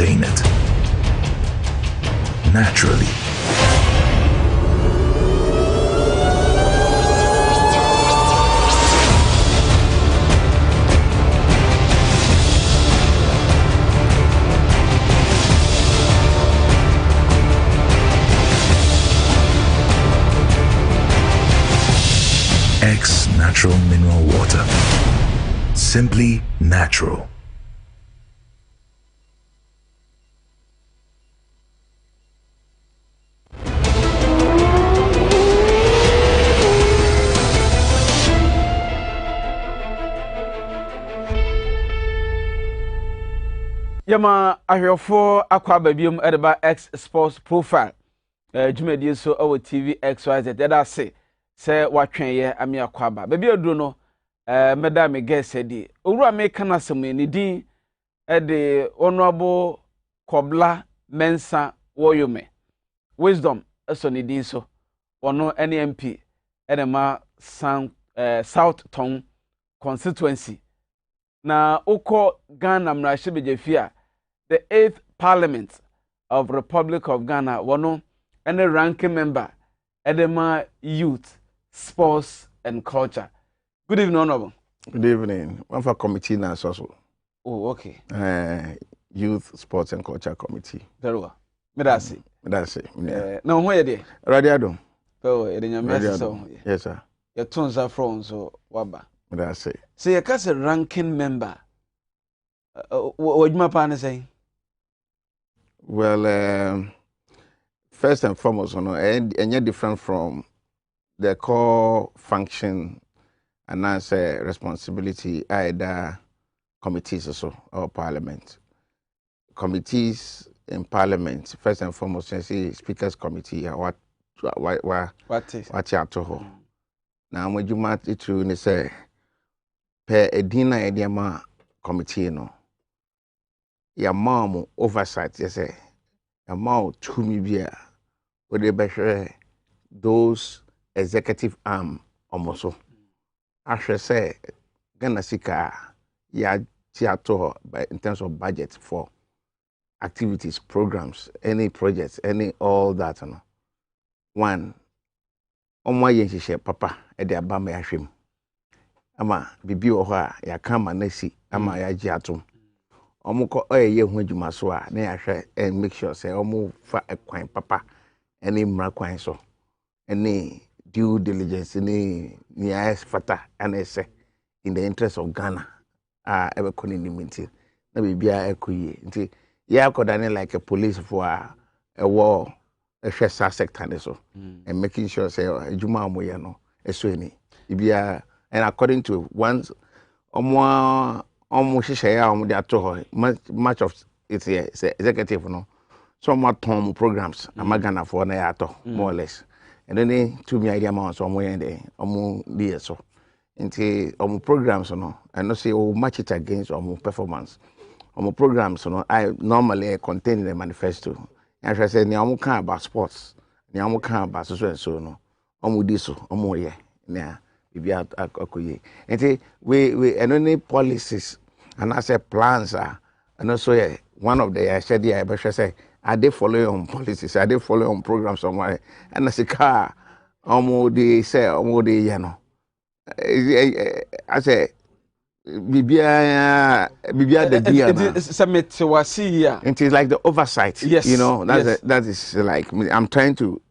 obtain it naturally. X Natural Mineral Water. Simply natural. Yama ahwefo akwa babiom edeba Xsports Profile jumedi so awo TV XYZ that say watwen ye ami akwaba baby aduro no madam guest di owura me kana sem ni din de honorable Kobla Mensa Woyome wisdom so ni din so ono NMP edema South Tong constituency na uko Ghana mrashibejefia the 8th Parliament of Republic of Ghana wono any ranking member edema youth sports and culture. Good evening, Honorable. Good evening. One for committee now, also. Oh, okay. Youth Sports and Culture Committee. Very well. Medasi. Medasi. No, where they? Radiado. Oh, so. Yes, sir. Your tones are from so waba. Medasi. So you cast a ranking member. What my partner say? Well, first and foremost, and you're different from the core function and answer responsibility either committees or parliament. Committees in parliament, first and foremost, I say speakers committee, what you to ho. Now when you mat it to say per edina ediama committee no. Your mom oversight, you say, your mom to me be with the those executive arm almost. I should say, Ghana Sika, ya theater in terms of budget for activities, programs, any projects, any all that. One, my yenshi papa, at the Abama Yashim. Ama, bibi oha, ya kama nesi, ama ya jiatum. Omuko ye hu adwuma so a na yahwe and make sure say omu fa ekwan papa any mra kwan so any due diligence any nias fata and say in the interest of Ghana ebe koni nimenti na bibia ekoyi nti ya akodane like a police for a war a share sector so and making sure say adwuma amoye no eso ni bibia and according to once almost share much of it's executive no so much tom programs amagana for na yato more or less and then to me idea man so mo yende omo dey so nti omo programs no and no say o match it against omo performance omo programs no I normally contain in the manifesto and I say ni omo kan about sports ni omo kan about so and so no omo dey so omo ye na bibia akoye nti we any policies and I say plans and also one of the I said say are they following on policies, are they following on programs somewhere and I say car almost they say almost they I say bibia the deal submit to was here it is like the oversight, yes, you know, that is like I'm trying to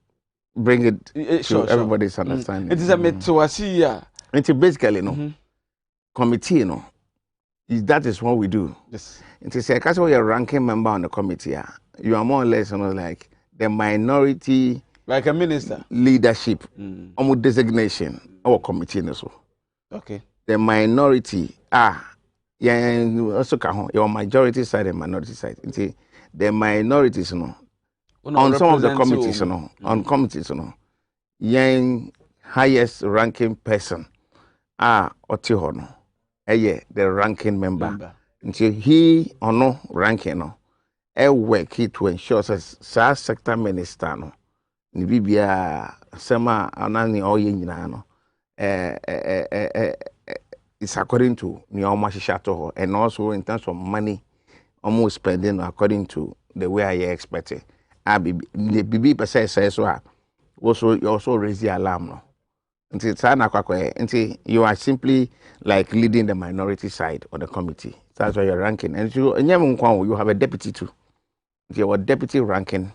bring it to everybody's understanding. It is a metawasi. It's basically committee, that is what we do. Yes. It is because you're a ranking member on the committee. You are more or less like the minority, like a minister leadership, designation or committee. Okay. The minority also your majority side and minority side. The minorities on some of the committees, on committees, young highest ranking person Otihono, the ranking member. Until he or no ranking work to ensure that sector minister no Nibibia Sema Anani Oyinano it's according to Nioma Shishato and also in terms of money almost spending according to the way I expect it. The BB percent says so. Also, you also raise the alarm. No? Until you are simply like leading the minority side of the committee. That's why you're ranking. And you have a deputy too. You are deputy ranking.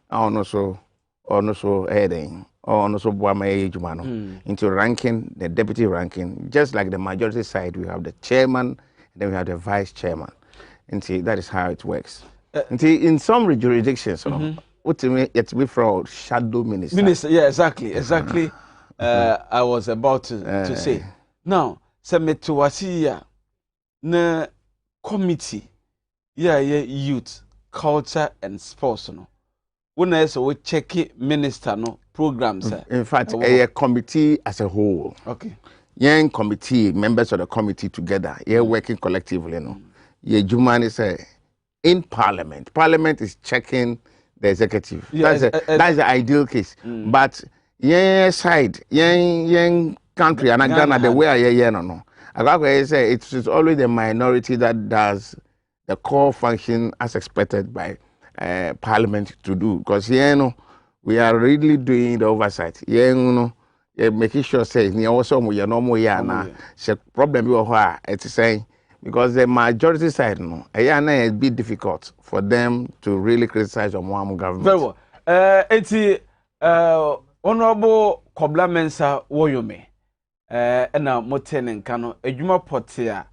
Also heading. Also into ranking, the deputy ranking. Just like the majority side, we have the chairman, and then we have the vice chairman. And see, that is how it works. In some jurisdictions, what to me, it's from shadow minister. Yeah, exactly. I was about to say. Now, Semetuasia, na committee, youth, culture and sports, no. When I say we check it, minister, no programs. In fact, a committee as a whole. Okay. Young committee, members of the committee together, working collectively, no. Juman is in parliament. Parliament is checking the executive. That's the ideal case. But side, country, and Ghana, the way I no. I say it's always the minority that does the core function as expected by parliament to do. Because we are really doing the oversight. Making sure say also we are no more problem you are it's saying. Because the majority side, it's a bit difficult for them to really criticize on one government. Very well. Honorable Kobla Mensa Woyome, ena motenen kano, ejuma potia,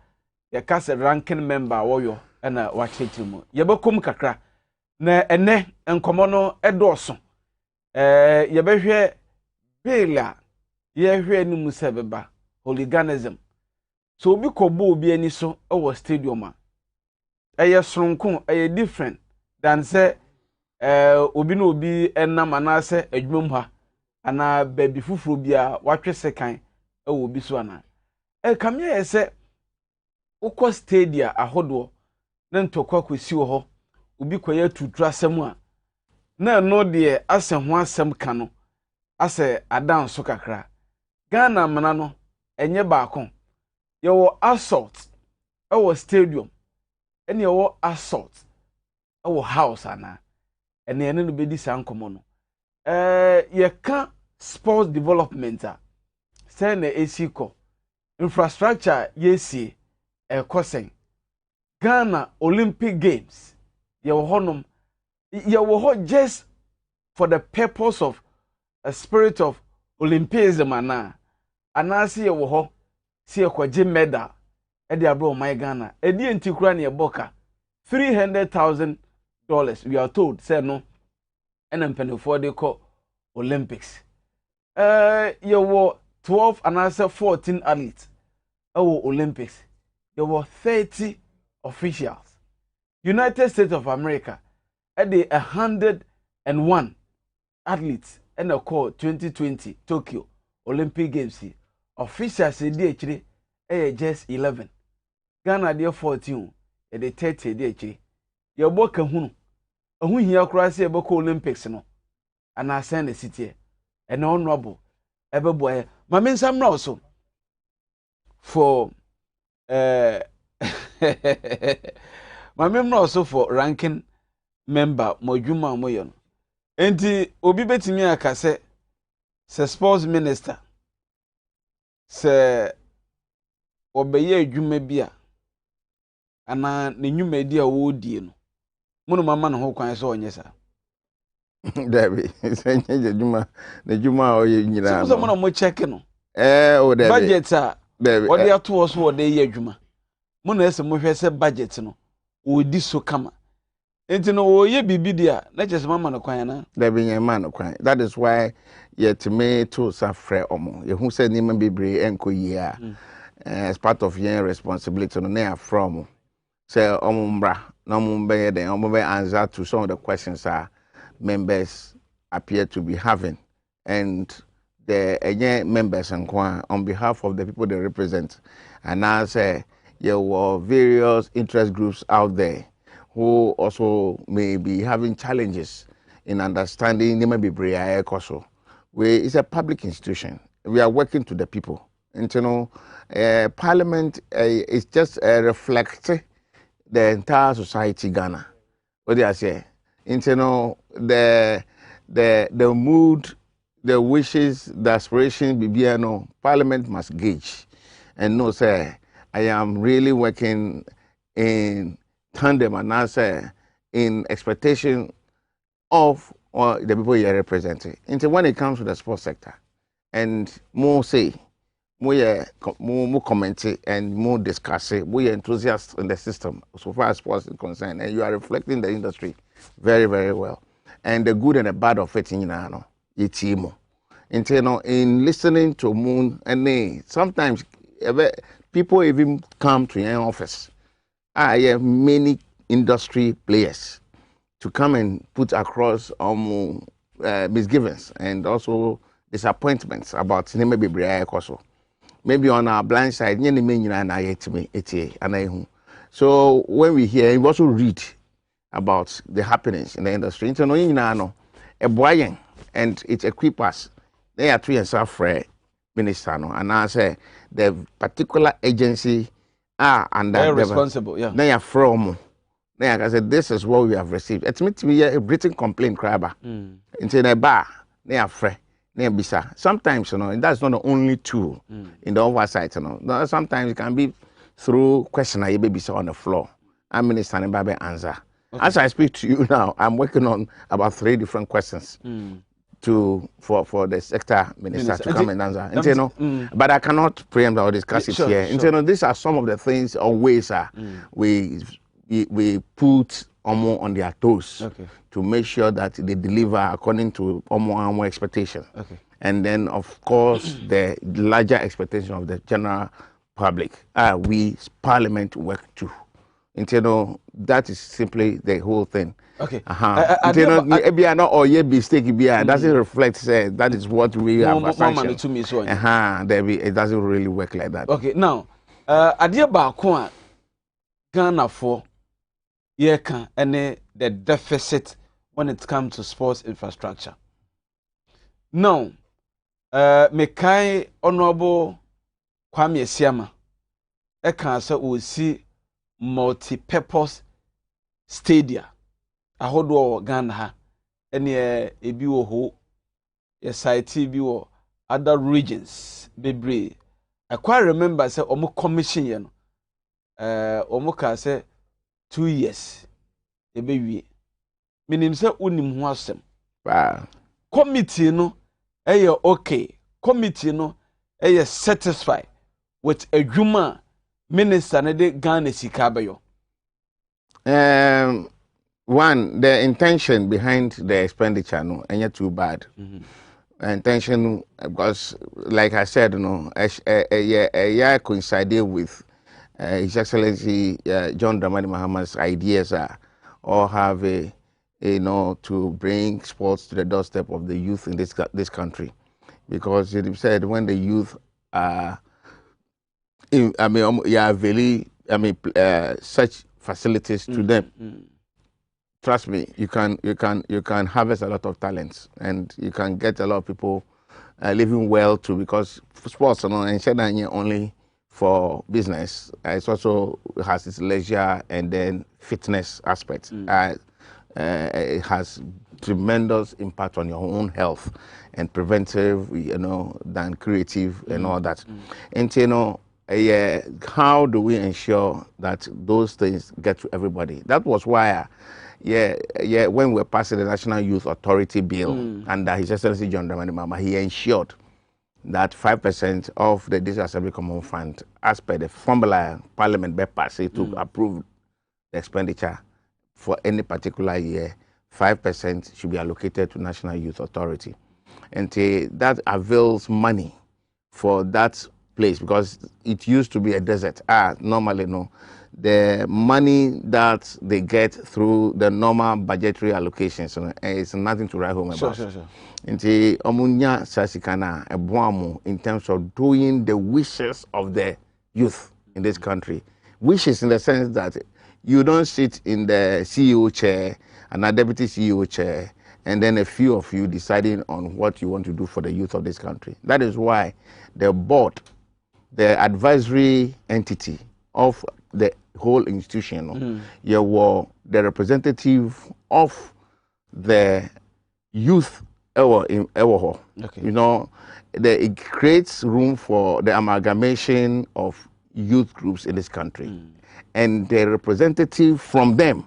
ya kase ranking member woyo, ena wachetimu. Yebokum kakra, na ene enkomono edoso. Yebehwe bila, yehwe ni musebeba, hooliganism. So obi kobo obi ani so owo stadium a eye sronkon eye different than say obi no obi enam anase adwumam ha ana baby fufuro bia watwe sekan owo bi so ana kamia ye say ukọ stadium ahodo na ntokwa kwesi wo ho obi koya tutu asem a na no de ase ho asem ka no ase adan so kakra Ghana mana no enye baako your assault our stadium and your assault our house ana and the no be this ankomo no you can sports development say na esiko infrastructure yesi kosen Ghana Olympic Games your honum your just for the purpose of a spirit of Olympism ana see your ho see a medal e dey abro my Ghana e dey ntikura na eboka $300,000 we are told say no and for they call Olympics you were 12 and answer 14 athletes Olympics there were 30 officials United States of America at the 101 athletes and a call 2020 Tokyo Olympic Games officials say dey just 11 Ghana dey 14 e dey 30 dey actually your boka hunu ehun hia kura say eboka Olympics no ana send the city e na honorable ebeboy ma me nsam na also for ma me na also for ranking member modwuma moyo no enti obi betimi aka say sports minister se obeye adwuma bia ana ne nwumadi a wo die no munu mama ne ho kwan so onye sa Debbie senye adwuma ne adwuma o ye nyina so munu mo check no o Debbie budget a o de ato so o de ye adwuma munu ese mo hwe se budget no o di so kama enti no o ye bibi dia na chese mama ne kwan na Debbie nyema ne kwan that is why yet me to suffer omo ye hu se ni ma bebre enko yi a as part of your responsibility no na from say omumbra na omumbe den omumbe answer to some of the questions members appear to be having and the members on behalf of the people they represent and now say there were various interest groups out there who also may be having challenges in understanding they may be also it's a public institution we are working to the people and parliament is just reflecting the entire society Ghana. What do I say? Internal the mood, the wishes, the aspirations, BBNO, Parliament must gauge and know say I am really working in tandem and I say in expectation of the people you are representing. Into when it comes to the sports sector, and more say, more comment and more discuss it, more enthusiasts in the system so far as sports is concerned, and you are reflecting the industry very, very well. And the good and the bad of it, you know, in listening to Moon and sometimes people even come to your office. I have many industry players to come and put across misgivings and also disappointments about maybe on our blind side. So when we hear, we also read about the happenings in the industry. And it equips us. They are 3 and half minister, and I say the particular agency are under they're responsible. Yeah, they are from. I said, this is what we have received. It's meant to be a written complaint, crabber. Into the bar, they are free, they are bisa. Sometimes, you know, and that's not the only tool in the oversight, you know. Sometimes it can be through question I baby on the floor. I'm minister and answer. Okay. As I speak to you now, I'm working on about 3 different questions for the sector minister to come and answer. And, you know, but I cannot preempt or discuss it here. And, you know, these are some of the things or ways we put on their toes to make sure that they deliver according to our expectation. And then, of course, the larger expectation of the general public. We Parliament work too. And, you know, that is simply the whole thing. Okay. You know, mistake doesn't reflect. Say that is what we have assumption. It doesn't really work like that. Okay. Now, idea about Ghana for and the deficit when it comes to sports infrastructure. Now, Mekai Honorable Kwame Siama, say we see multi-purpose stadia. Ahodo Ghana ha ene ebi wo ho ye site bi wo other regions bebre. I quite remember say omo commission ye no omo ka say 2 years ebe wie minim say unim ho asem. Wow. Committee no okay, committee no satisfied with adwuma minister ne de Ghana sika bayo. One, the intention behind the expenditure, no, ain't too bad. Intention, because, like I said, you know, yeah, coincided with His Excellency John Dramani Mahama's ideas or have to bring sports to the doorstep of the youth in this country, because he said when the youth are, such facilities to them. Trust me, you can harvest a lot of talents, and you can get a lot of people living well too. Because sports, you know, and only for business, it also has its leisure and then fitness aspect. It has tremendous impact on your own health and preventive, you know, than creative and all that. And you know, how do we ensure that those things get to everybody? That was why. When we were passing the National Youth Authority Bill under His Excellency John Dramani Mahama, he ensured that 5% of the District Assembly Common Fund, as per the formula Parliament passed to approve the expenditure for any particular year, 5% should be allocated to National Youth Authority. And that avails money for that place, because it used to be a desert. Normally, no. The money that they get through the normal budgetary allocations is nothing to write home about. Sure. Nti omunya sasikana eboamu in terms of doing the wishes of the youth in this country. Wishes in the sense that you don't sit in the CEO chair and a deputy CEO chair and then a few of you deciding on what you want to do for the youth of this country. That is why the board, the advisory entity of the whole institution. You were the representative of the youth. Okay. You know, it creates room for the amalgamation of youth groups in this country, and the representative from them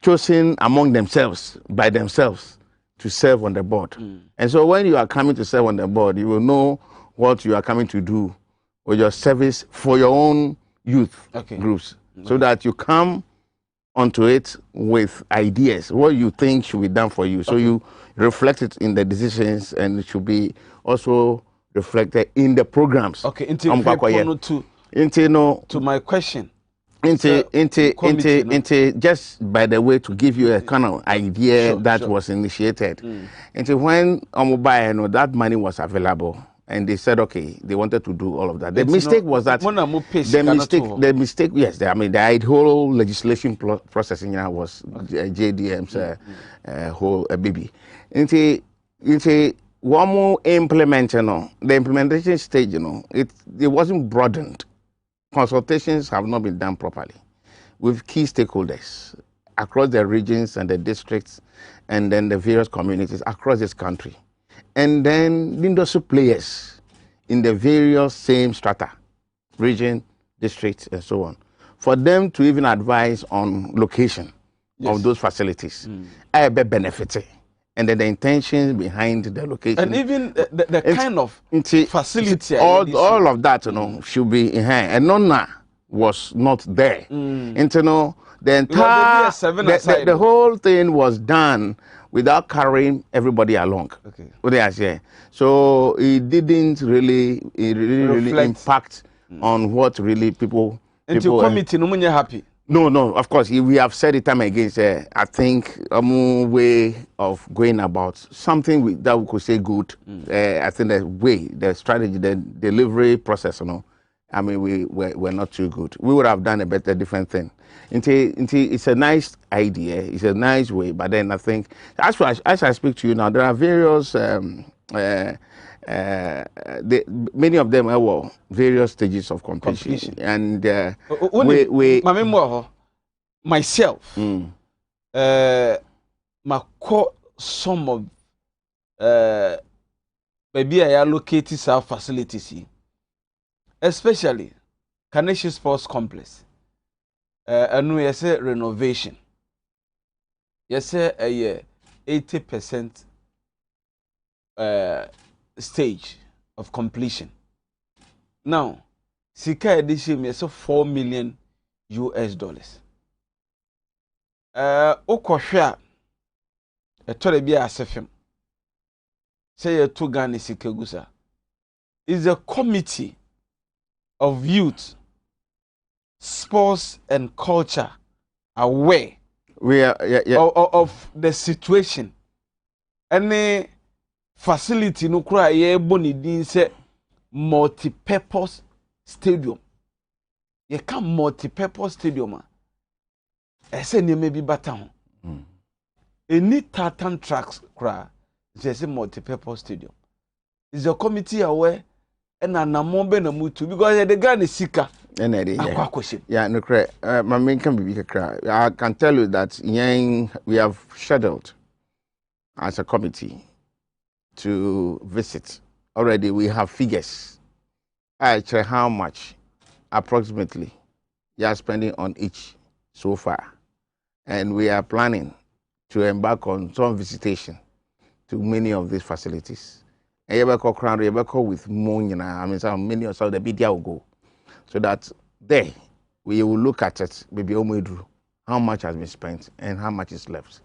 chosen among themselves by themselves to serve on the board. And so when you are coming to serve on the board, you will know what you are coming to do with your service for your own youth groups, so that you come onto it with ideas, what you think should be done for you. So you reflect it in the decisions, and it should be also reflected in the programs. Okay, into my question. Just by the way, to give you a kind of idea was initiated. Until when that money was available, and they said, okay, they wanted to do all of that. The mistake was that the mistake, yes, the whole legislation process in here was JDM's whole baby. Into one more implementation, the implementation stage, it wasn't broadened. Consultations have not been done properly with key stakeholders across the regions and the districts, and then the various communities across this country. And then the industry players in the various same strata, region, districts, and so on, for them to even advise on location of those facilities. I be benefited. And then the intentions behind the location. And even the kind of facility. All of that, should be in hand. And none was not there. The entire, the whole thing was done without carrying everybody along. Okay. What they are saying. So it didn't really impact on what really people. Into committee, no money happy. No, of course, we have said it time again. I think a more way of going about something that we could say good. I think the strategy, the delivery process, we're not too good. We would have done a better, different thing. It's a nice idea, it's a nice way, but then I think, as I speak to you now, there are various, many of them are various stages of completion. And myself, some of maybe I allocate our facilities, especially Xsports Complex. And we say renovation. Yes, sir, 80% stage of completion. Now, Sika edition is $4 million. Okohwa etore bia asefem. Say you to Ghana Sika gusa. Is a committee of youth, sports and culture aware of the situation. Any facility no kura ye boni din say multi-purpose stadium. Ye can multi-purpose stadium. Ese ni maybe bata ho. Any tartan tracks kura is a multi-purpose stadium. Is a committee aware and an amombe na mutu because the Ghana Sika. Yeah, no correct. My main can be cry. I can tell you that we have scheduled as a committee to visit. Already we have figures. I check how much approximately you are spending on each so far. And we are planning to embark on some visitation to many of these facilities. And you with more, many of the media will go. So that there we will look at it, maybe how much has been spent and how much is left.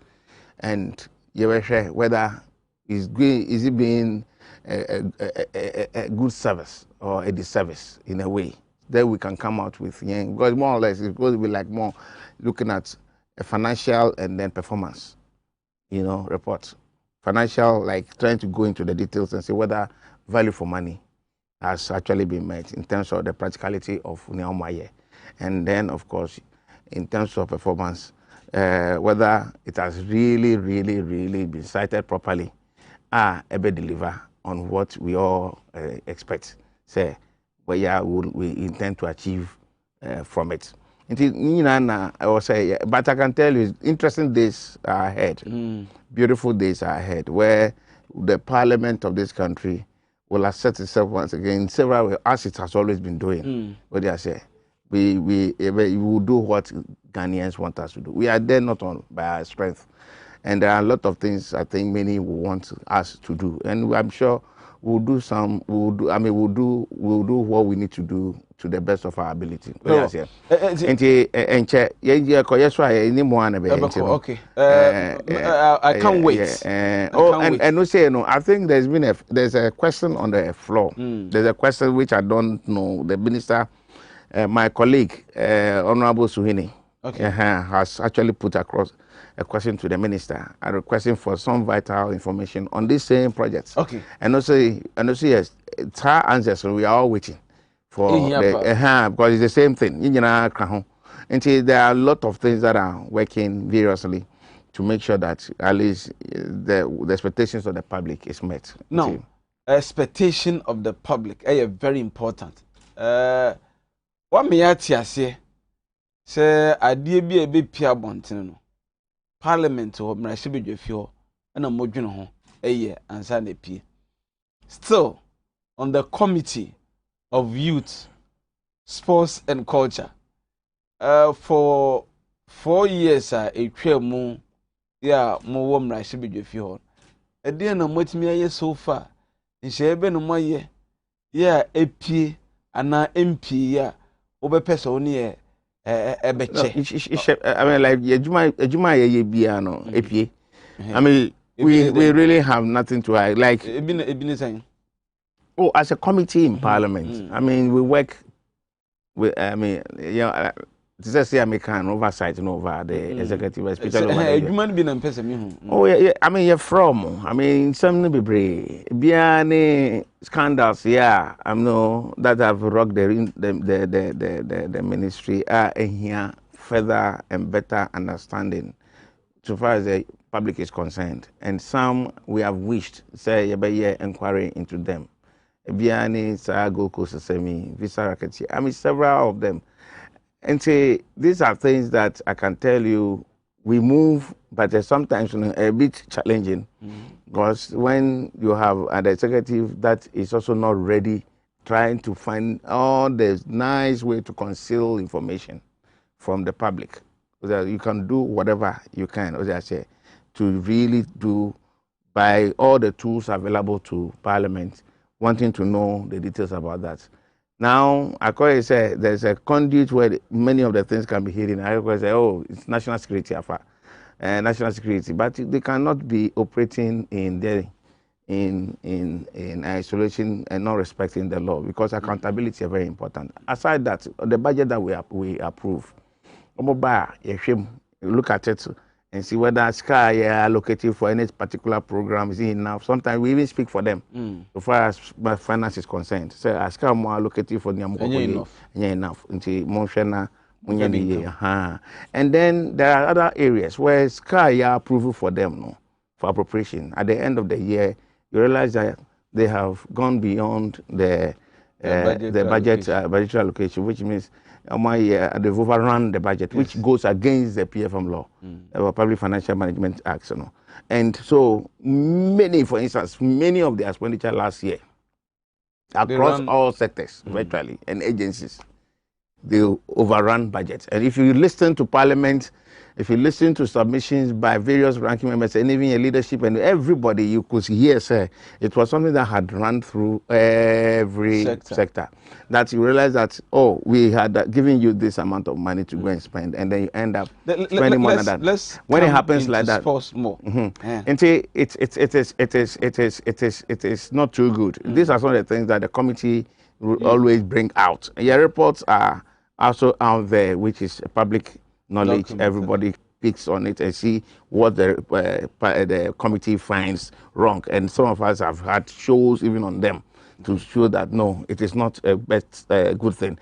And you will share whether is it being a good service or a disservice in a way. Then we can come out with because more or less it's going to be like more looking at a financial and then performance, report. Financial, like trying to go into the details and see whether value for money has actually been met in terms of the practicality of Neomaye. And then, of course, in terms of performance, whether it has really been cited properly, able deliver on what we all expect. Say, we intend to achieve from it. I will say, but I can tell you, interesting days are ahead. Beautiful days are ahead, where the parliament of this country will assert itself once again in several ways, as it has always been doing. What do I say? We will do what Ghanaians want us to do. We are there not on by our strength, and there are a lot of things I think many will want us to do, and I'm sure we'll do some. We'll do. I mean, we'll do what we need to do to the best of our ability. What do I say? Okay. I can't wait. And no say no. I think there's a question on the floor. There's a question which I don't know. The minister, my colleague, Honorable Suhini, has actually put across a question to the minister, requesting for some vital information on this same project. Okay. And also yes, it's her answers. So we are all waiting for because it's the same thing. And there are a lot of things that are working vigorously to make sure that at least the expectations of the public is met. No, expectation of the public is very important. What me atia say adie bi ebe pia bonten no parliament ho mrahye bedwafi ho na modwene ho ansa na pie. Still on the committee of youth, sports and culture for 4 years etwa mu mo wo mrahye bedwafi ho ede na motimi aye so far nhye ebe no moye epie ana MP obepese oni ebeche. I mean, like ejuma ye bia no epie. I mean, we really have nothing to hide. Like as a committee in Parliament, I mean, we work with. I mean, to say I can oversight over the executive, especially over oh yeah. I mean, you're from. I mean, something be brave. Biane scandals, yeah. I know that have rocked the ministry. Here further and better understanding, so far as the public is concerned, and some we have wished say inquiry into them. Biane, Gold Coast, Semi, Visa Racket. I mean, several of them. And say these are things that I can tell you we move, but sometimes a bit challenging because when you have an executive that is also not ready, trying to find all the nice way to conceal information from the public, that you can do whatever you can, as I say, to really do by all the tools available to Parliament, wanting to know the details about that. Now, I call it say there's a conduit where many of the things can be hidden. I always say, oh, it's national security affair, national security, but they cannot be operating in isolation and not respecting the law because accountability is very important. Aside that, the budget that we approve, look at it and see whether sky allocated for any particular program is enough. Sometimes we even speak for them, so far as my finance is concerned. So sky more allocated for them enough. And then there are other areas where sky approval for them for appropriation. At the end of the year, you realize that they have gone beyond the budgetary allocation, which means they've overrun the budget, which goes against the PFM law, the Public Financial Management Act. And so many, for instance, many of the expenditure last year across all sectors, virtually, and agencies, they overrun budgets. And if you listen to Parliament, if you listen to submissions by various ranking members and even your leadership and everybody, you could hear say it was something that had run through every sector. That you realize that, oh, we had given you this amount of money to go and spend, and then you end up spending more than that. When it happens like that, more. And it is not too good. These are some of the things that the committee will always bring out. And your reports are also out there, which is public knowledge. Everybody picks on it and see what the committee finds wrong. And some of us have had shows even on them to show that no, it is not a good thing.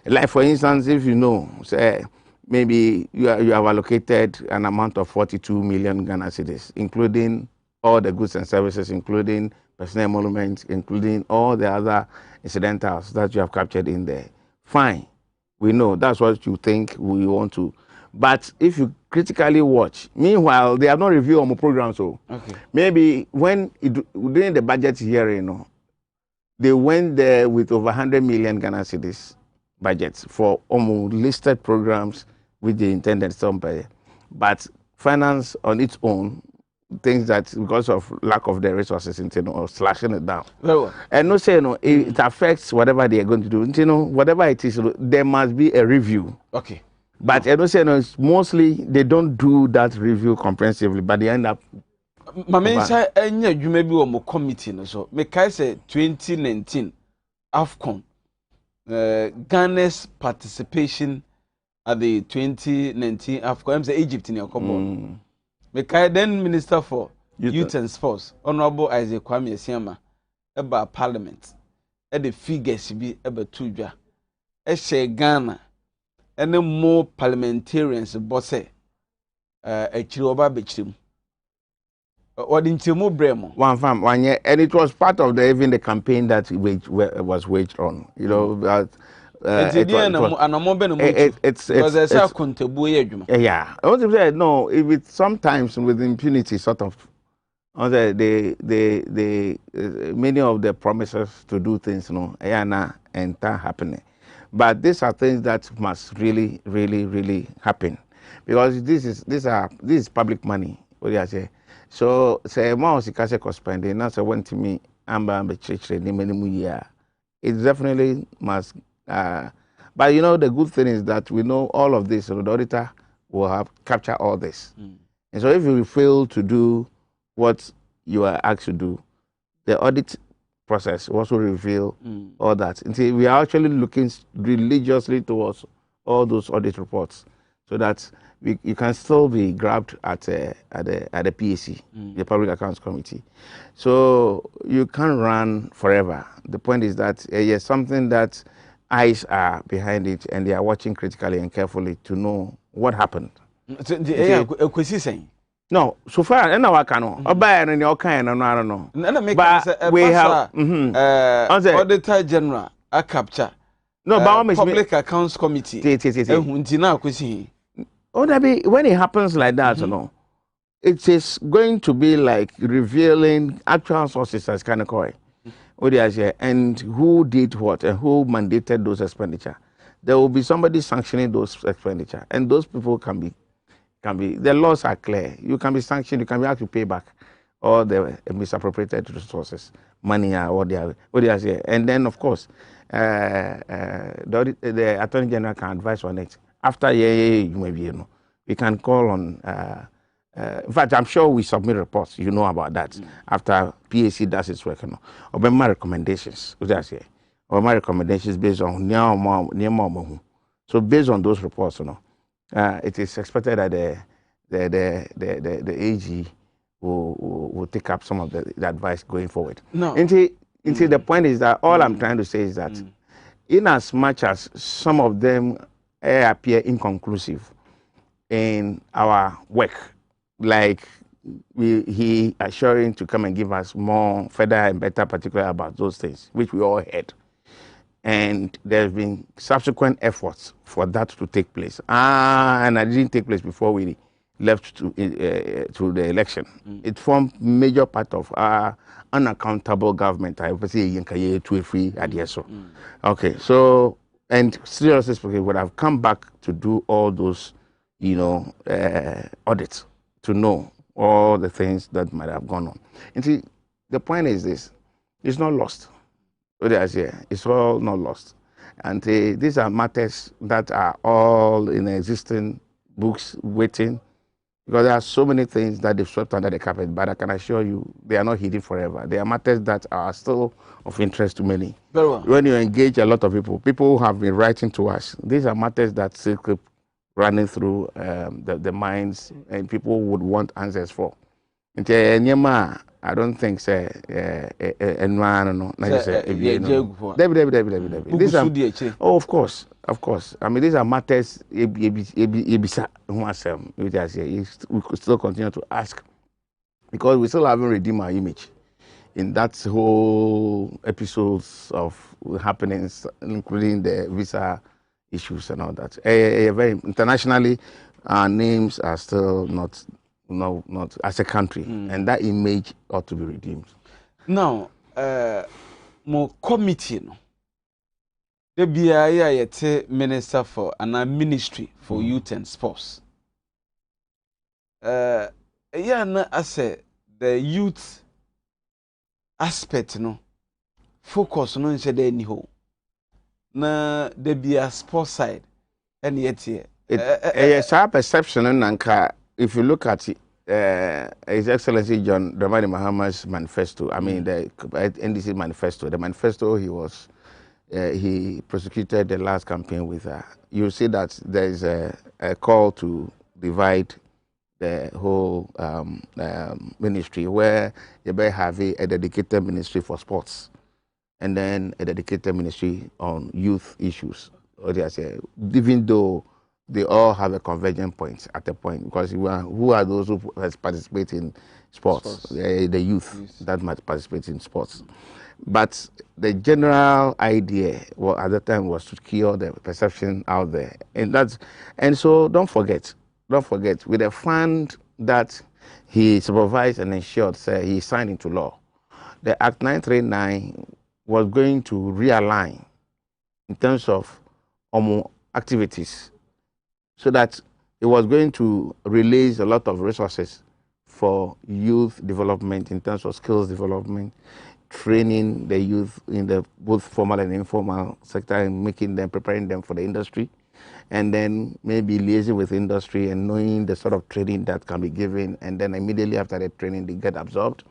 Like for instance, if you know, say maybe you have allocated an amount of 42 million Ghana cedis, including all the goods and services, including personnel emoluments, including all the other incidentals that you have captured in there. Fine. We know that's what you think we want to. But if you critically watch, meanwhile, they have not reviewed on the program. So maybe during the budget hearing, you know, they went there with over 100 million Ghana cedis budgets for almost listed programs which they intended somebody. But finance on its own thinks that because of lack of the resources, you know, or slashing it down. Well, and no say no, it affects whatever they are going to do. You know, whatever it is, there must be a review. Okay. But I don't say no, mostly they don't do that review comprehensively, but they end up. Mamensa enya adwuma bi wo mo committee no so. Me kai say 2019 AFCON Ghana's participation at the 2019 AFCON. I'm say Egypt in Yakobo. Me kai then Minister for Youth and Sports, Honorable Isaac Kwame Asiama, about Parliament. The figures be eba tudwa. She Ghana and more parliamentarians bosse oba bechrim. What in Timo Bremo? One farm, 1 year, and it was part of even the campaign that was waged on. You know, that it's a contribution. Yeah, I want to say no. If it's sometimes with impunity, sort of, many of the promises to do things, you know, and that happening. But these are things that must really, really, really happen, because this is public money. What do I say? So say more sikase ko spending. Now say when to me amba church ni many year. It definitely must. But you know the good thing is that we know all of this. So the auditor will have capture all this. And so if you fail to do what you are asked to do, the audit process also reveal all that. And see, we are actually looking religiously towards all those audit reports, so that you can still be grabbed at the PAC, the Public Accounts Committee. So you can't run forever. The point is that yes, something that eyes are behind it, and they are watching critically and carefully to know what happened. No, so far, and now I can't know. I don't know. But we have Auditor General a capture. No, Public Accounts Committee. When it happens like that, you know, it is going to be like revealing actual sources as kind of coy. And who did what and who mandated those expenditure. There will be somebody sanctioning those expenditure, and those people can be the laws are clear. You can be sanctioned, you can be asked to pay back all the misappropriated resources, money or the and then of course the Attorney General can advise on it. After we can call on in fact, I'm sure we submit reports, you know about that. After PAC does its work, or my recommendations, or my recommendations based on so based on those reports, it is expected that the AG will take up some of the advice going forward. No. Until the point is that all I'm trying to say is that in as much as some of them appear inconclusive in our work, like he assuring to come and give us more further and better particular about those things, which we all heard. And there's been subsequent efforts for that to take place. And it didn't take place before we left to the election. It formed major part of our unaccountable government. I would say okay, so and seriously speaking, would have come back to do all those, audits to know all the things that might have gone on. And see, the point is this: it's not lost. It's all not lost. And these are matters that are all in existing books waiting, because there are so many things that they've swept under the carpet, but I can assure you they are not hidden forever. They are matters that are still of interest to many. Very well. When you engage a lot of people who have been writing to us, these are matters that still keep running through the minds, and people would want answers for. I don't think say of course. I mean, these are matters we could still continue to ask, because we still haven't redeemed our image in that whole episodes of happenings, including the visa issues and all that. Very internationally, our names are still not as a country, and that image ought to be redeemed. Now, more committee no. The BIA Minister for and a Ministry for Youth and Sports. Yeah, I say the youth aspect no focus no nse dey ni ho. Na the BIA sports side and yet here. Yes, our perception and if you look at His Excellency John Dramani Mahama's manifesto, I mean the NDC manifesto, the manifesto he prosecuted the last campaign with. You see that there is a call to divide the whole ministry, where you better have a dedicated ministry for sports, and then a dedicated ministry on youth issues. Even though they all have a convergent point at a point, because who are those who participate in sports? The youth that might participate in sports. But the general idea at the time was to cure the perception out there, and so don't forget with the fund that he supervised and ensured, he signed into law. The Act 939 was going to realign in terms of activities, so that it was going to release a lot of resources for youth development in terms of skills development, training the youth in the both formal and informal sector, and preparing them for the industry, and then maybe liaising with industry and knowing the sort of training that can be given, and then immediately after the training they get absorbed,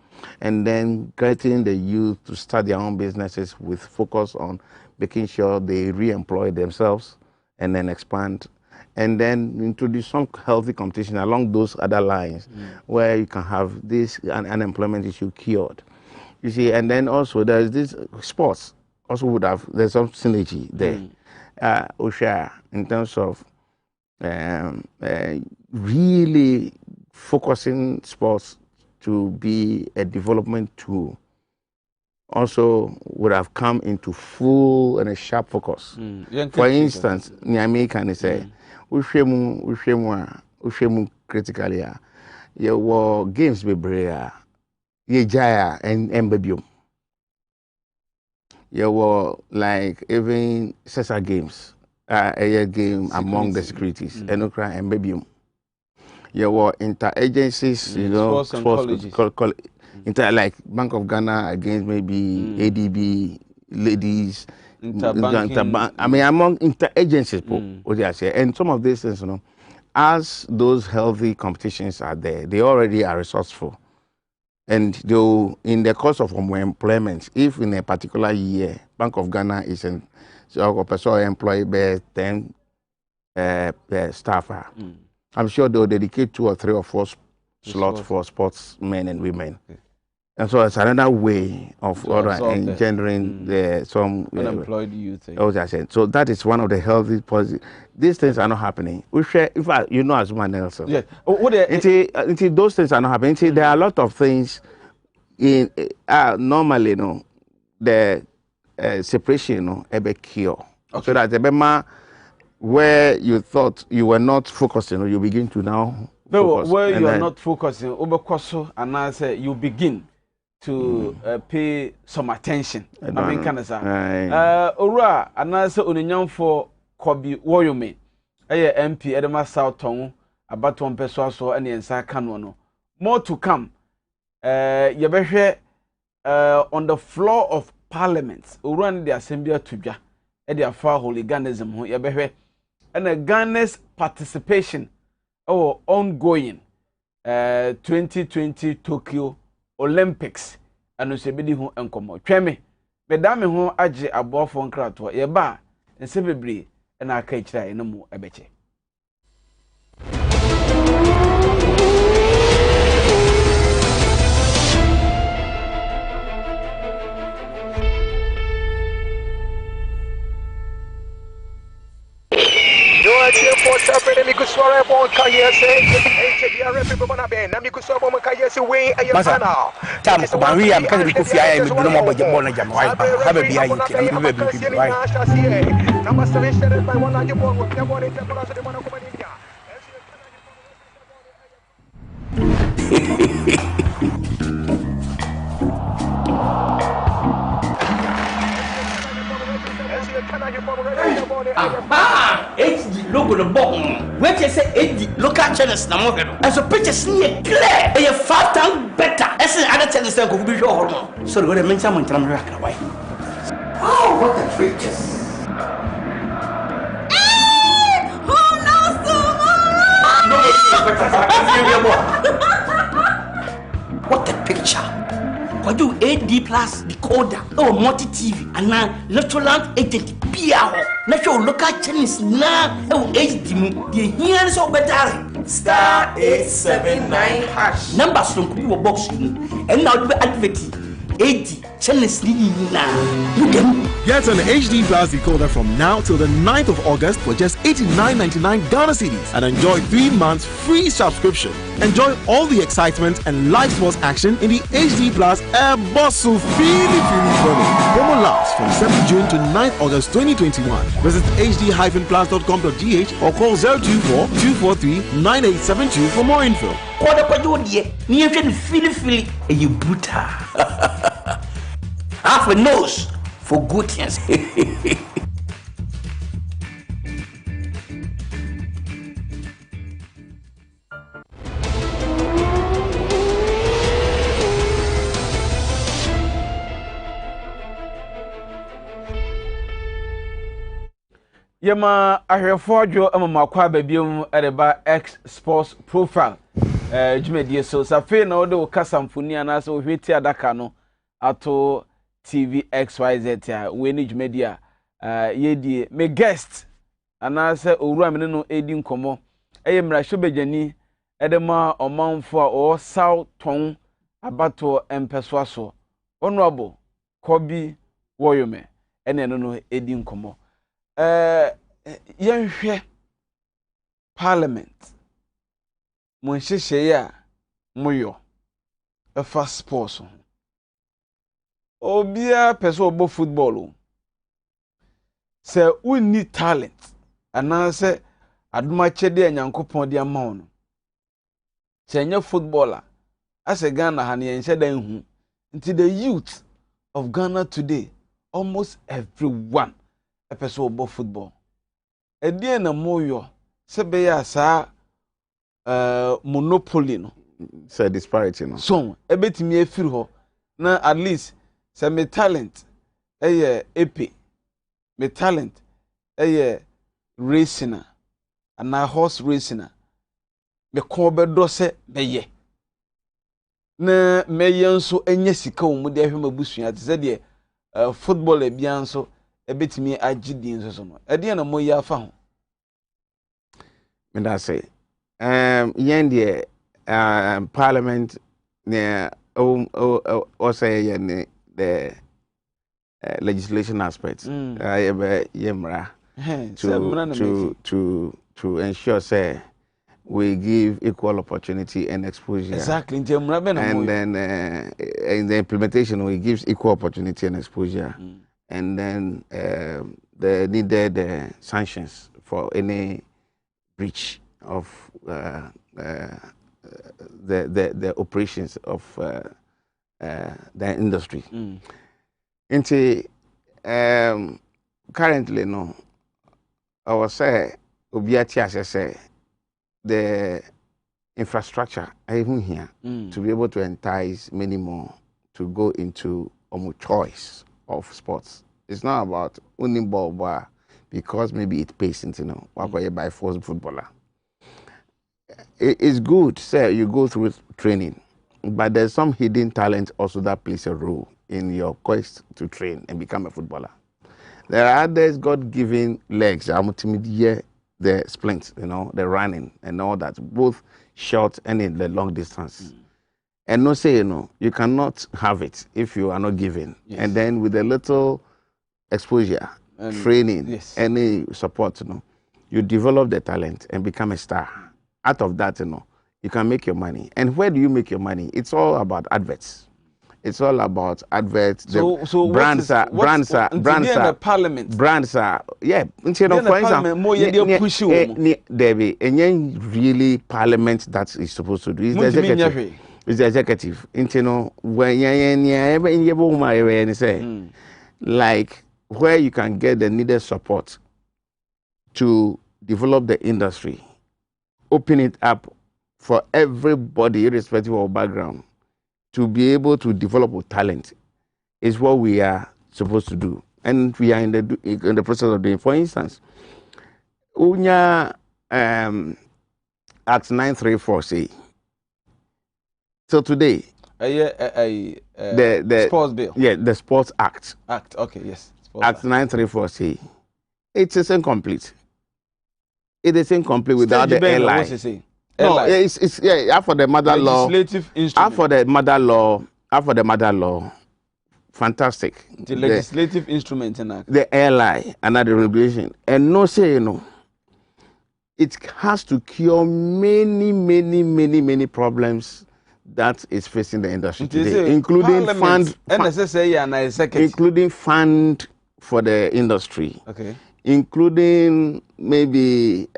and then getting the youth to start their own businesses with focus on making sure they re-employ themselves and then expand, and then introduce some healthy competition along those other lines where you can have this unemployment issue cured. You see, and then also there's this sports also there's some synergy there. Osha, in terms of really focusing sports to be a development tool, also would have come into full and a sharp focus. For instance, Nyame can say, Ushemu critically, your games be brea. Ye jaya and embebium. You were like even Cesar games, a game security among the securities, Enokra and embebium. You were inter-agencies, sports like Bank of Ghana against maybe ADB, ladies, I mean, among inter-agencies, and some of these things, as those healthy competitions are there, they already are resourceful. And though in the course of employment, if in a particular year, Bank of Ghana is a person employed by 10 staff, I'm sure they'll dedicate 2 or 3 or 4 slots for sportsmen and women. And so it's another way of engendering some unemployed youth. So that is one of the healthy positive. These things are not happening. We share, as someone else. Yes. Those things are not happening. There are a lot of things in normally, the separation, a cure. So that the where you thought you were not focusing, you begin to now focus. Where you are not focusing, and I say you begin to pay some attention. I mean, can I say? Ora, and I say union for Kobe Woyome, MP Edema South Tongue, about 1 person so any inside canono. More to come. You better on the floor of Parliament, run the assembly to ja, their far hooliganism, you better, and Ghana's participation ongoing 2020 Tokyo Olympics and usebidi ho enkomo tweme bedame ho age abofo nkrato ye ba nsebebri na aka kira ene mu ebeche Xsports Profile, amigo, suara bom, carreira, sempre, Masa, time ko Maria, I'm kind of coffee. I am doing more about Bona Jam. Why? Have a beer, you can be right. Number 7 shared by one HD logo the bottom. Where you say HD local channels na mo hero. As a picture see clear. E 5 times better. As other channels go be show hormone. So go dey mention mo ntram raka why. Oh, what the pictures. Who knows tomorrow? What a picture. What do AD plus decoder or multi TV and now Electroland agent PR natural local channels now HD the here so better star 879 hash numbers from Kubu box and now the advert AD channels now you can get an HD Plus decoder from now till the 9th of August for just $89.99 Ghana cedis and enjoy 3 months free subscription. Enjoy all the excitement and live sports action in the HD Plus Air Bosso Feely promo. Promo lasts from 7th June to 9th August 2021. Visit hd-plus.com.gh or call 024-243-9872 for more info. Half a nose for good things. Yama ahwefo adwo amamakwa babiom ereba Xsports Profile jumedie so safe na ode okasamfoni anase ohweti adaka no ato TV XYZ ya weni jumedie yedie me guest anase owura mene no edi nkomo eye mrahyo bejani edema omanfo a o saw ton abato empeso aso honorable Kobi Woyome ene no edi nkomo yenhwe parliament monhyehyeye a moyo efa sports obia pese obo football se unni talent anase aduma chede anyankopon de ama no chenye footballer ase Ghana ha ne yenhye dan hu nti the youth of Ghana today almost everyone a person obo football edie na moyo se be ya sa monopoly no say disparity no so ebetimi afiri ho na at least say me talent epe me talent racing na horse racing me ko bedo se beye na meye nso enye sika wo mu de ahwe mabusua te se de football ebia nso ebetimi agidi nso so no ede na moyi afa ho me da say yen de parliament ne o say yen the legislation aspect yemra to ensure say we give equal opportunity and exposure. Exactly. And then in the implementation we give equal opportunity and exposure. And then the needed sanctions for any breach of the operations of the industry. Into currently no, I would say obiati say the infrastructure even here to be able to entice many more to go into choice of sports. It's not about winning ball bar because maybe it pays into by force footballer. It's good, say you go through training, but there's some hidden talent also that plays a role in your quest to train and become a footballer. There are others God-given legs, the sprints, the running and all that, both short and in the long distance. And no say, you cannot have it if you are not given. Yes. And then with a little exposure, and training, any support, you develop the talent and become a star. Out of that, you can make your money. And where do you make your money? It's all about adverts. It's all about adverts. So brands are parliament. Brands are for instance, Debbie, and really parliament that is supposed to do is the executive. It's the executive. When say like where you can get the needed support to develop the industry, open it up for everybody, irrespective of background, to be able to develop with talent is what we are supposed to do. And we are in the process of doing. For instance, Unya Act 934 say, so today, the sports bill. Yeah, the Sports Act. Okay, yes. Act 934 say, it is incomplete. It is incomplete without the airline. What's it say? No, it's after the mother law. Legislative instrument. After the mother law, fantastic. The legislative instrument in that. The airline and the regulation. And no say, it has to cure many problems that is facing the industry today, including fund for the industry. Okay. Including maybe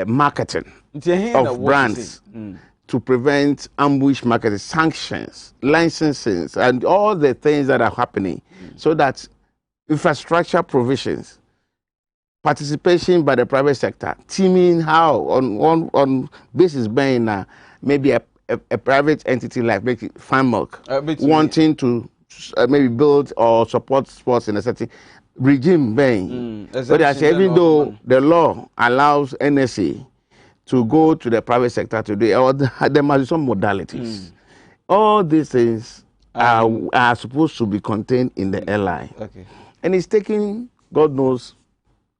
marketing of brands to prevent ambush marketing, sanctions, licensing, and all the things that are happening, so that infrastructure provisions, participation by the private sector, teaming how on basis being maybe a private entity like Farm Milk wanting to maybe build or support sports in a certain regime being. But even though the law allows NSA to go to the private sector today, or there must be some modalities. All these things are supposed to be contained in the airline. Okay. And it's taking, God knows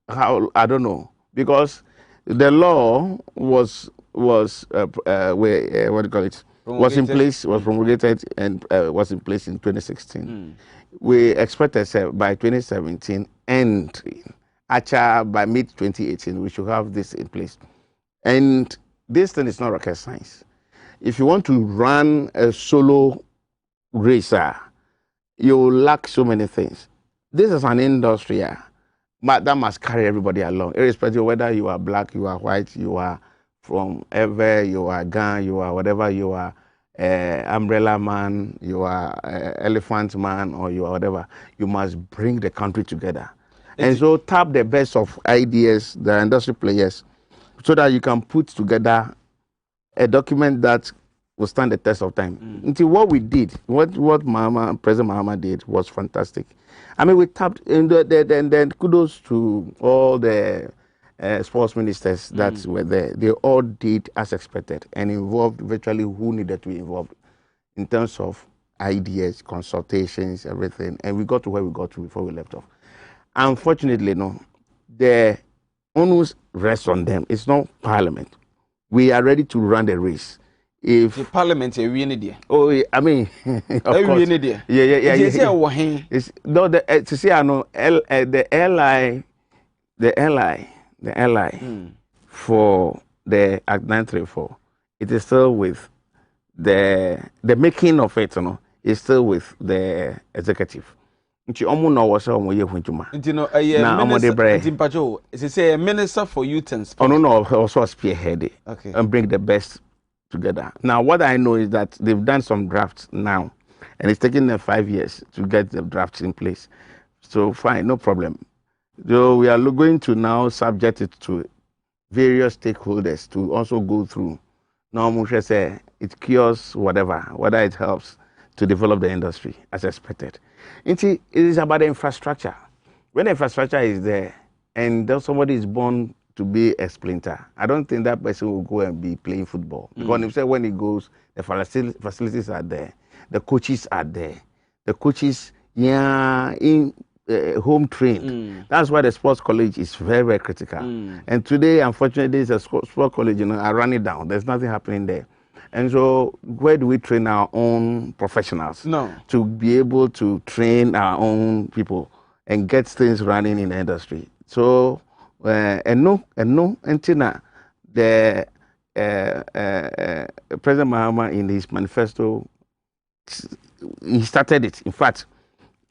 how, I don't know, because the law was what do you call it? Was promulgated and was in place in 2016. We expected by 2017 and by mid 2018 we should have this in place. And this thing is not rocket science. If you want to run a solo racer, you lack so many things. This is an industry but that must carry everybody along, irrespective of whether you are black, you are white, you are from ever, you are Gan, you are whatever you are, umbrella man, you are elephant man, or you are whatever. You must bring the country together. And so tap the best of ideas, the industry players, so that you can put together a document that will stand the test of time. Until what we did, what President Mahama did was fantastic. I mean, we tapped, and then kudos to all the sports ministers that were there. They all did as expected and involved virtually who needed to be involved in terms of ideas, consultations, everything. And we got to where we got to before we left off. Unfortunately, the onus rests on them. It's not Parliament. We are ready to run the race. If the Parliament is winning there. Oh, I mean, of course. Yeah. It's no to say I know the airline for the Act 934. It is still with the making of it. Is still with the executive. Nti omo no wo se omo ye hwantuma. Nti no nti say a minister for youth and sport. Oh no, also spearhead it. Okay. And bring the best together. Now what I know is that they've done some drafts now, and it's taken them 5 years to get the drafts in place. So fine, no problem. So we are going to now subject it to various stakeholders to also go through. Now Musha say it cures whether it helps to develop the industry as expected. It is about the infrastructure. When the infrastructure is there and then somebody is born to be a splinter, I don't think that person will go and be playing football. Because if say when he goes, the facilities are there, the coaches are there, the coaches in home trained. That's why the sports college is very critical. And today, unfortunately, there's a sports college, are running down. There's nothing happening there. And so, where do we train our own professionals? No. To be able to train our own people and get things running in the industry. So, until now, the President Mahama in his manifesto, he started it. In fact,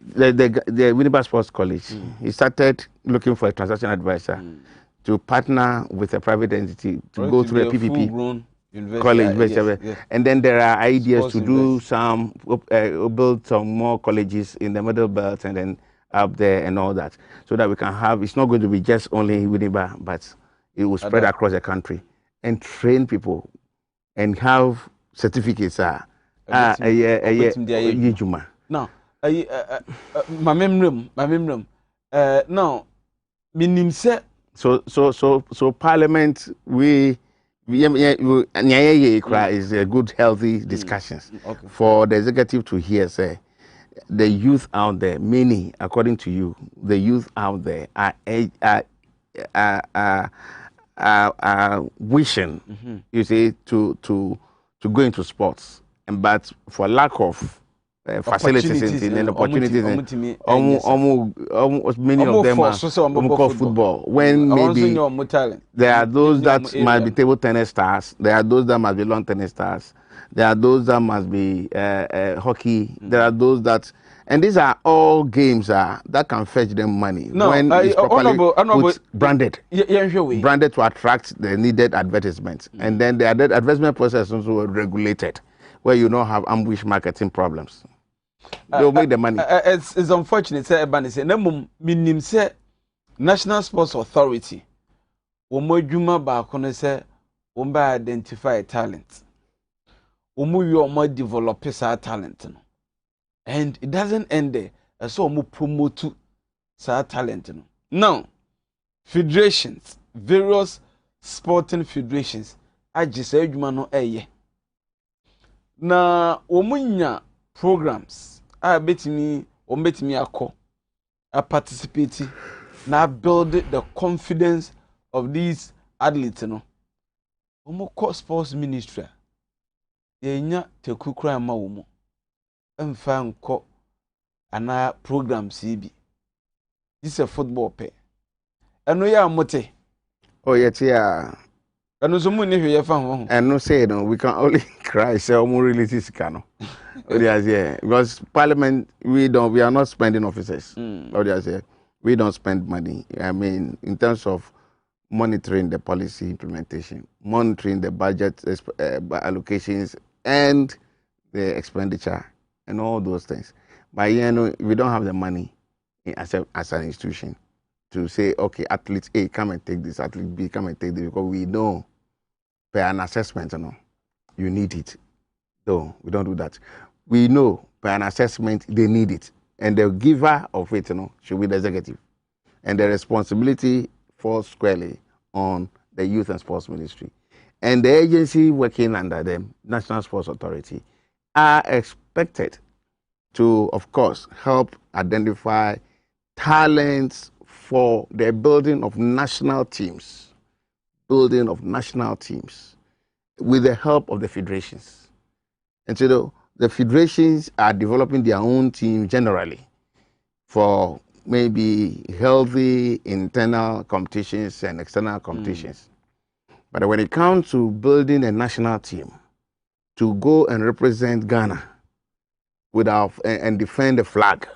the Winnipeg Sports College, he started looking for a transaction advisor to partner with a private entity to go through a PPP college, and then there are ideas to do some, build some more colleges in the Middle Belt and then up there and all that, so that we can have, it's not going to be just only Winnipeg, but it will spread across the country and train people and have certificates. Now, my memory, now, minim se. So Parliament, is a good, healthy discussions for the executive to hear. Say, the youth out there, many, according to you, the youth out there are wishing, you see, to go into sports, but for lack of facilities and opportunities, many of them are football. When maybe there are those that must be table tennis stars, there are those that must be lawn tennis stars, there are those that must be hockey, there are those that, and these are all games that can fetch them money when it's properly branded to attract the needed advertisements. And then the advertisement process is also regulated, where you don't have ambush marketing problems. They'll make the money. It's unfortunate, say, Ebani say, minim say National Sports Authority, juma ba kono say, identify talent. You develop sa talent. And it doesn't end there. So promote sa talent. Now, federations, various sporting federations, I just say juma no eye. Na omunya programs betimi akọ participate na build the confidence of these athletes no omo sports ministry yenya tekukura ma wo mo emfa nko ana programs bi this is football pe eno ya mote and no say no, we can only cry. Say really no. Because Parliament, we are not spending officers. We don't spend money. I mean, in terms of monitoring the policy implementation, monitoring the budget allocations and the expenditure and all those things. But we don't have the money as an institution to say, okay, athlete A, come and take this, athlete B, come and take this, because we know per an assessment, you need it. No, we don't do that. We know per an assessment, they need it. And the giver of it, should be the executive. And the responsibility falls squarely on the Youth and Sports Ministry. And the agency working under them, National Sports Authority, are expected to, of course, help identify talents for the building of national teams. Building of national teams with the help of the federations. And so the federations are developing their own team generally for maybe healthy internal competitions and external competitions. But when it comes to building a national team to go and represent Ghana and defend the flag,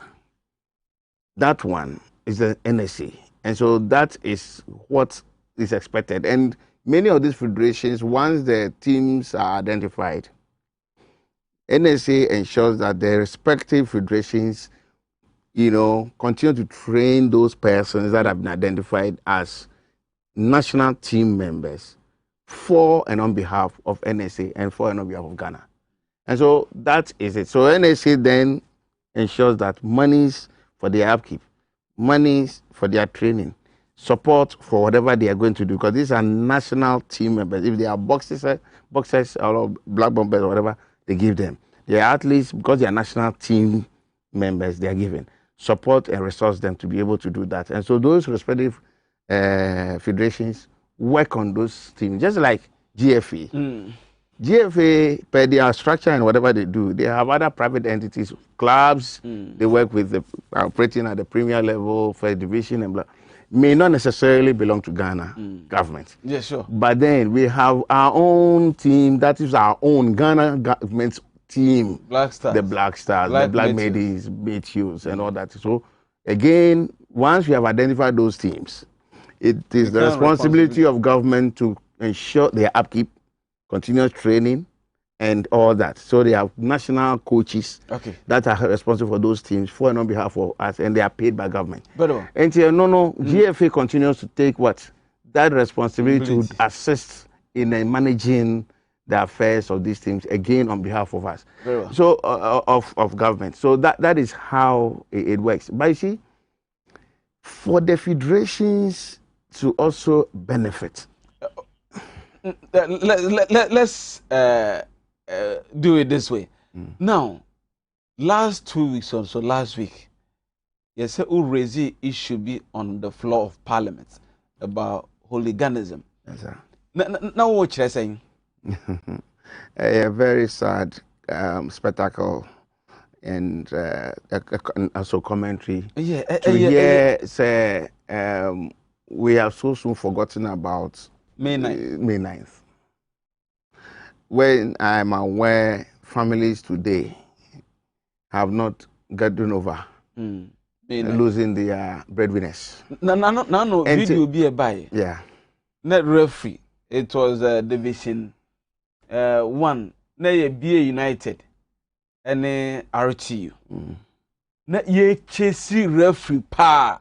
that one is the NSA. And so that is what is expected. And many of these federations, once the teams are identified, NSA ensures that the respective federations, continue to train those persons that have been identified as national team members for and on behalf of NSA and for and on behalf of Ghana. And so that is it. So NSA then ensures that monies for their upkeep, monies for their training, support for whatever they are going to do, because these are national team members. If they are boxers or black bombers or whatever, they give them. They are athletes, because they are national team members, they are given support and resource them to be able to do that. And so those respective federations work on those teams, just like GFA. GFA, per their structure and whatever they do, they have other private entities, clubs, they work with the operating at the premier level, first division and blah. may not necessarily belong to Ghana government. Yeah, sure. But then we have our own team, that is our own Ghana government team. Black Stars. The Black Stars, Black the Black Meteors. Meteors, and all that. So, again, once we have identified those teams, it is the responsibility of government to ensure their upkeep, continuous training, and all that. So they have national coaches that are responsible for those teams for and on behalf of us, and they are paid by government. And GFA continues to take what? That responsibility to assist in managing the affairs of these teams, again, on behalf of us. So, of government. So that is how it works. But you see, for the federations to also benefit. Let's do it this way. Now, last 2 weeks or so, last week, yes, Urezi issue be on the floor of Parliament about hooliganism. Yes, sir. Now, what should I say? A very sad spectacle, and also commentary. Say we have so soon forgotten about May 9th. May 9th. When I'm aware families today have not gotten over losing their breadwinners. No, video be a buy. Yeah. Net referee. It was Division 1. Na ye BA United. And RTU. Na ye chase referee pa.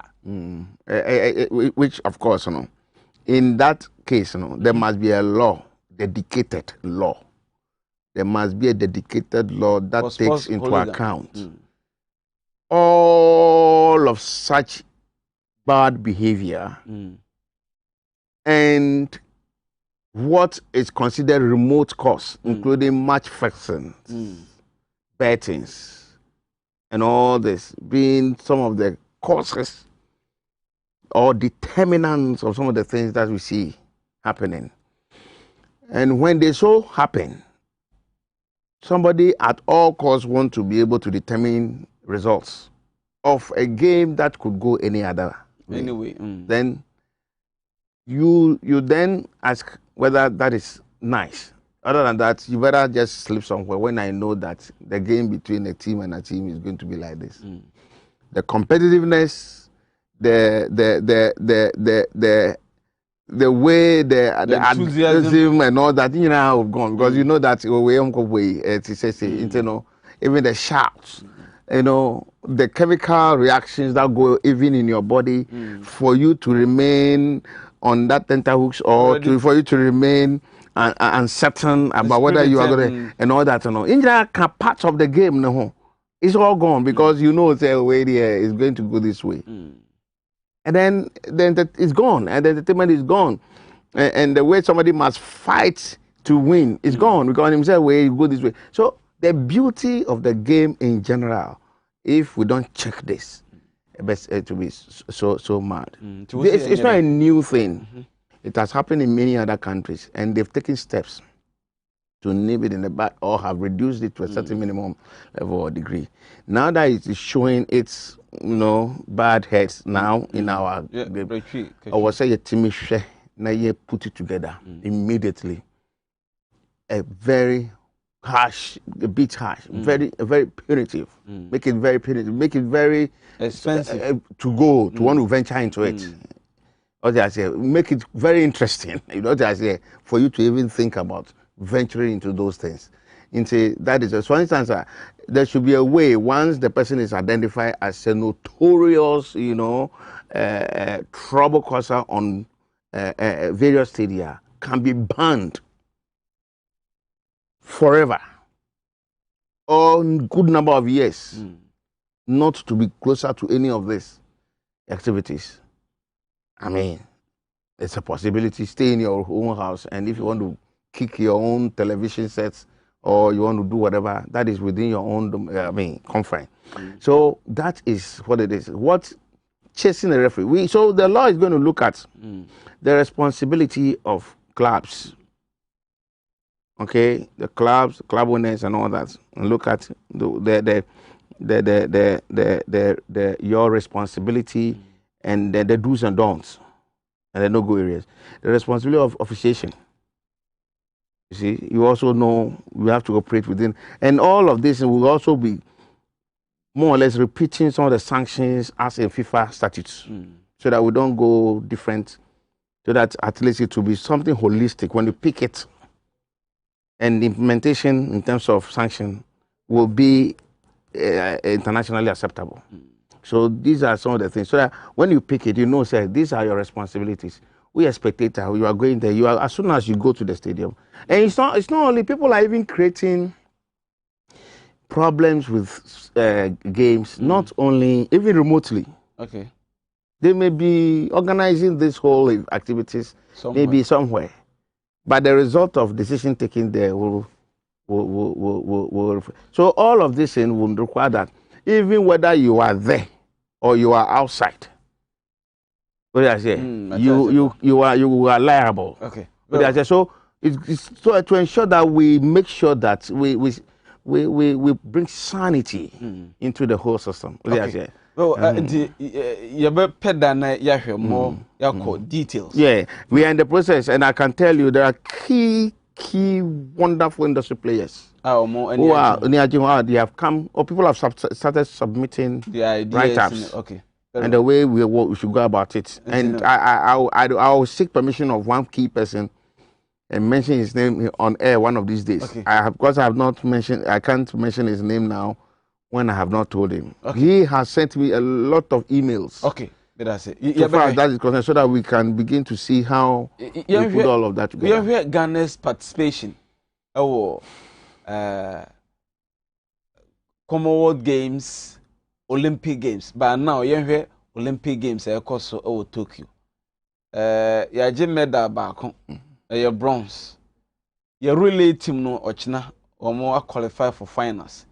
Which, of course, in that case, there must be a law, dedicated law. There must be a dedicated law that takes into account all of such bad behavior and what is considered remote cause, including match fixing, bettings, and all this being some of the causes or determinants of some of the things that we see happening. And when they so happen, somebody at all costs want to be able to determine results of a game that could go any other way. Anyway, then you then ask whether that is nice. Other than that, you better just sleep somewhere when I know that the game between a team and a team is going to be like this. The competitiveness, the way the enthusiasm and all that, have gone, because you know that even the shouts, the chemical reactions that go even in your body for you to remain on that tenterhooks or for you to remain uncertain about whether you are going to, and all that. In that part of the game, it's all gone because the way is going to go this way. And then it's gone, and the entertainment is gone. And the way somebody must fight to win is gone because himself way you go this way. So the beauty of the game in general, if we don't check this, it will be so mad. It's not a new thing. It has happened in many other countries, and they've taken steps to nip it in the bud or have reduced it to a certain minimum level or degree. Now that it is showing its bad heads now in our game, I will say now you put it together immediately. A very harsh, a bit harsh, very punitive. Make it very punitive. Make it very expensive to go to want to venture into it. What I say, make it very interesting. What I say, for you to even think about venturing into those things. That is, for instance, there should be a way once the person is identified as a notorious, trouble causer on various stadia, can be banned forever or good number of years, not to be closer to any of these activities. I mean, it's a possibility. Stay in your own house, and if you want to kick your own television sets or you want to do whatever, that is within your own confine. So that is what it is. What chasing the referee? So the law is going to look at the responsibility of clubs. Okay, the clubs, club owners, and all that, and look at your responsibility and the do's and don'ts, and the no-go areas. The responsibility of officiation. You see, you also know we have to operate within, and all of this will also be more or less repeating some of the sanctions as in FIFA statutes, so that we don't go different, so that at least it will be something holistic when you pick it, and the implementation in terms of sanction will be internationally acceptable. So these are some of the things, so that when you pick it, you know, say, these are your responsibilities. We are spectators, you are going there, you are, as soon as you go to the stadium. And it's not only, people are even creating problems with games, not only, even remotely. Okay. They may be organizing this whole activities, maybe somewhere. But the result of decision taking there will so all of this in will require that even whether you are there or you are outside, what did I say? You are liable. Okay. What did I say? So it's so to ensure that we make sure that we bring sanity into the whole system. What did I say? Well, you better than you more details. Yeah, we are in the process, and I can tell you there are key wonderful industry players who are they have come, or people have started submitting write-ups. Okay. And the way we should go about it. And I will seek permission of one key person and mention his name on air one of these days. Okay. Because I can't mention his name now when I have not told him. Okay. He has sent me a lot of emails. Okay. That's it. So far as that is concerned, so that we can begin to see how we put all of that together. We have Ghana's participation. Commonwealth Games, Olympic Games. But now you have Olympic Games also Tokyo. You have medal back. You bronze. You relay team no ochina or more qualify for finals.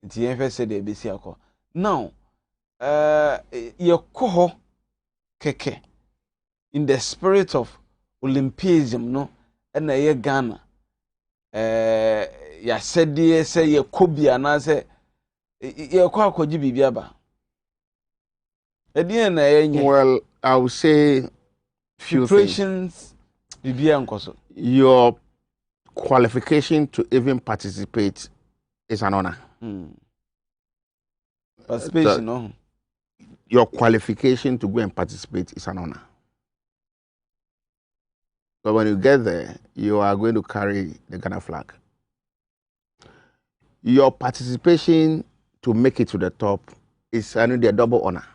It's the FSA de BC. Now, your coho keke in the spirit of Olympism, no, and a Ghana. Ya said, say, your Kobe, and I say, your quack bibiaba. Well, I would say few things. Your qualification to even participate is an honor. Participation, no. Your qualification to go and participate is an honor. But when you get there, you are going to carry the Ghana flag. Your participation to make it to the top is a double honor.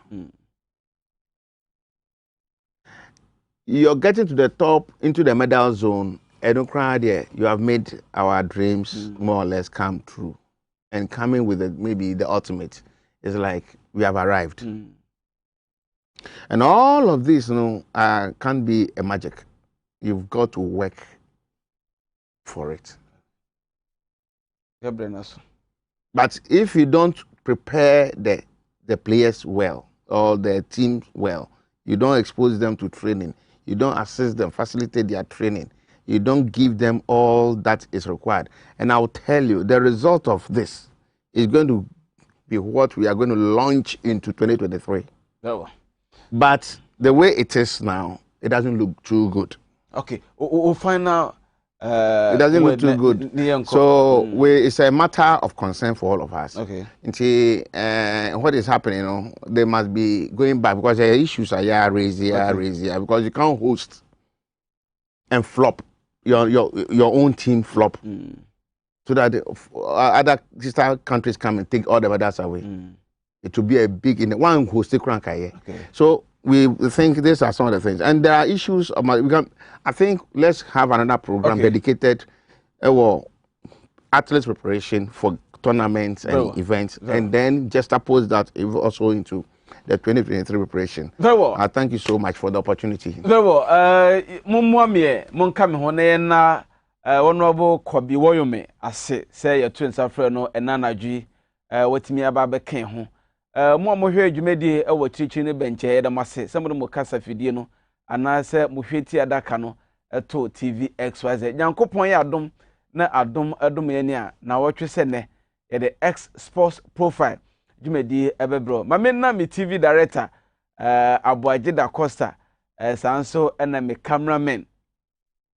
You're getting to the top into the medal zone, and you have made our dreams more or less come true. And coming with maybe the ultimate is like we have arrived. And all of this, can't be a magic. You've got to work for it. But if you don't prepare the players well or the team well, you don't expose them to training, you don't assist them, facilitate their training, you don't give them all that is required. And I'll tell you, the result of this is going to be what we are going to launch into 2023. But the way it is now, it doesn't look too good. Okay, we'll find out. It doesn't look too good. So it's a matter of concern for all of us. Okay. And what is happening, they must be going back because the issues are raised here, because you can't host and flop your own team flop, so that other sister countries come and take all the medals away. It will be a big one who still crank here. Okay. So we think these are some of the things, and there are issues. I think let's have another program dedicated athletes preparation for tournaments and events, and then just oppose that also into the 2023 preparation. Very well. I thank you so much for the opportunity. Very well. Na honorable Kobi Woyome ase say your twins afre no enanadwi watimi aba beken ho mo hwe adwumadi e wotrichi ne benche da mase some mo kasa fidie no ana se mo hweti adaka no to TV XYZ nyankopon ya adom na adom ye ne a na wotwe se ne ye the Xsports Profile adwumadi ebebro ma me na me TV director Aboaje da Costa sanso ena me cameraman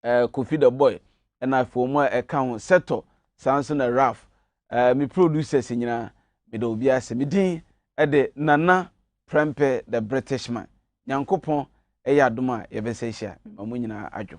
Kofi the boy ena fomu account seto sanso na Raf me producers nyina me do obi ase me din de Nana Prempe the British man Nyankopon eya adom a yebese hia mamu nyina adwo